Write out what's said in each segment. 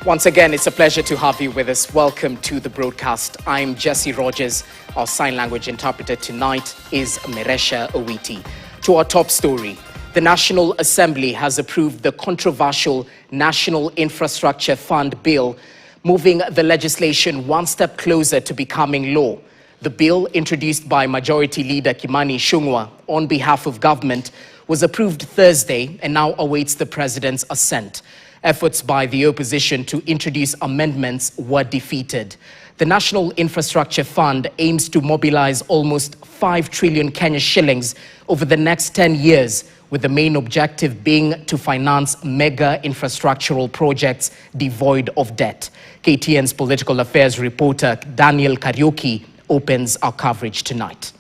Once again, it's a pleasure to have you with us. Welcome to the broadcast. I'm Jesse Rogers. Our sign language interpreter tonight is Meresha Owiti. To our top story, the National Assembly has approved the controversial National Infrastructure Fund bill, moving the legislation one step closer to becoming law. The bill, introduced by Majority Leader Kimani Ichung'wah on behalf of government, was approved Thursday and now awaits the President's assent. Efforts by the opposition to introduce amendments were defeated. The National Infrastructure Fund aims to mobilize almost 5 trillion Kenya shillings over the next 10 years, with the main objective being to finance mega infrastructural projects devoid of debt. KTN's political affairs reporter Daniel Kariuki opens our coverage tonight.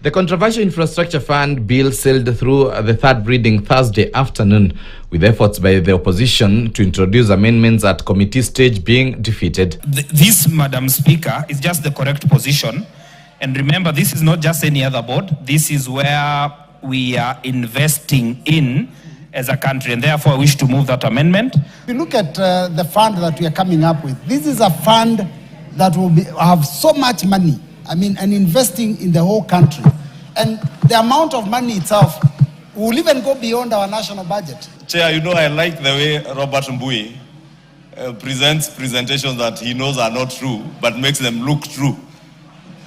The controversial Infrastructure Fund bill sailed through the third reading Thursday afternoon, with efforts by the opposition to introduce amendments at committee stage being defeated. This, Madam Speaker, is just the correct position. And remember, this is not just any other board. This is where we are investing in as a country, and therefore I wish to move that amendment. If you look at the fund that we are coming up with, this is a fund that will have so much money. And investing in the whole country. And the amount of money itself will even go beyond our national budget. Chair, I like the way Robert Mbui presents presentations that he knows are not true, but makes them look true.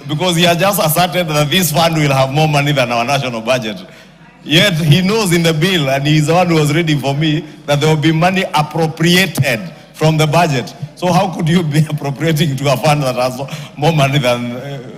Because he has just asserted that this fund will have more money than our national budget. Yet he knows in the bill, and he's the one who was reading for me, that there will be money appropriated from the budget. So how could you be appropriating to a fund that has more money than...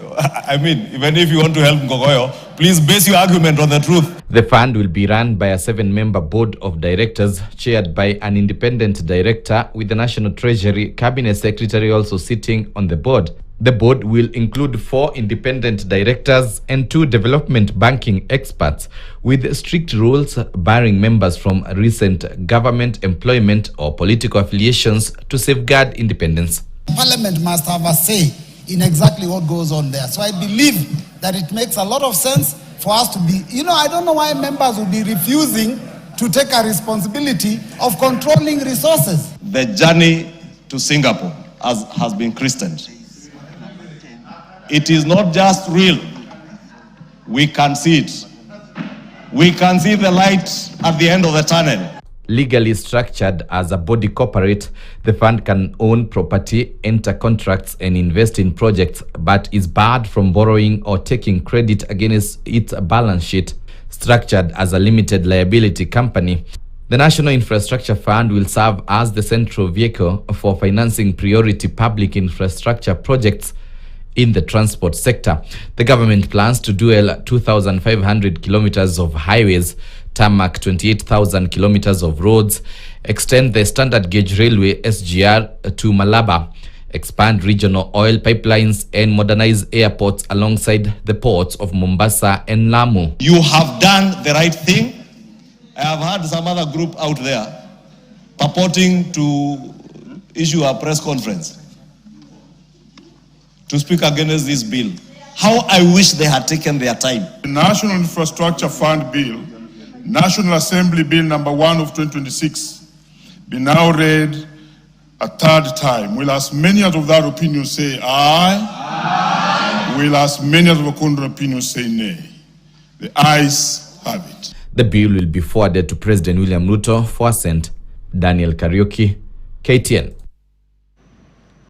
even if you want to help Ngogoyo, please base your argument on the truth. The fund will be run by a 7-member board of directors, chaired by an independent director, with the National Treasury Cabinet Secretary also sitting on the board. The board will include 4 independent directors and 2 development banking experts, with strict rules barring members from recent government employment or political affiliations to safeguard independence. Parliament must have a say in exactly what goes on there. So I believe that it makes a lot of sense for us to be, I don't know why members will be refusing to take a responsibility of controlling resources. The journey to Singapore has been christened. It is not just real. We can see it. We can see the light at the end of the tunnel. Legally structured as a body corporate, the fund can own property, enter contracts and invest in projects, but is barred from borrowing or taking credit against its balance sheet. Structured as a limited liability company, the National Infrastructure Fund will serve as the central vehicle for financing priority public infrastructure projects in the transport sector. The government plans to dual 2,500 kilometers of highways, tarmac 28,000 kilometers of roads, extend the standard gauge railway SGR to Malaba, expand regional oil pipelines, and modernize airports alongside the ports of Mombasa and Lamu. You have done the right thing. I have heard some other group out there purporting to issue a press conference to speak against this bill. How I wish they had taken their time. The National Infrastructure Fund Bill, National Assembly Bill number 1 of 2026, be now read a third time. Will as many of that opinion say aye? Aye. Will as many of the contrary opinion say nay? The ayes have it. The bill will be forwarded to President William Ruto for assent. Daniel Kariuki, KTN.